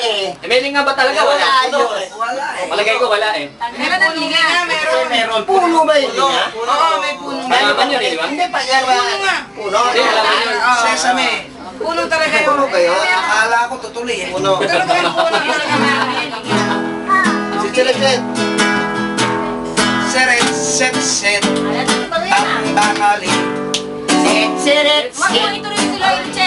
eh. May linga ba talaga? Wala. Wala eh. Palagay ko wala eh. Meron ng linga, meron. Puno ba yun? Oo, may puno. Malaman yun eh, di ba? Hindi pa yan. Puno nga. Puno. Hindi, malaman yun. Sesame. Puno talaga yun. Puno kayo? Akala ko tutuloy eh. Puno. Talaga yung puno talaga namin. Si Chilechet. Seret, set, set. Tanghali. Siret, Wag mo ituloy si Loyal Che.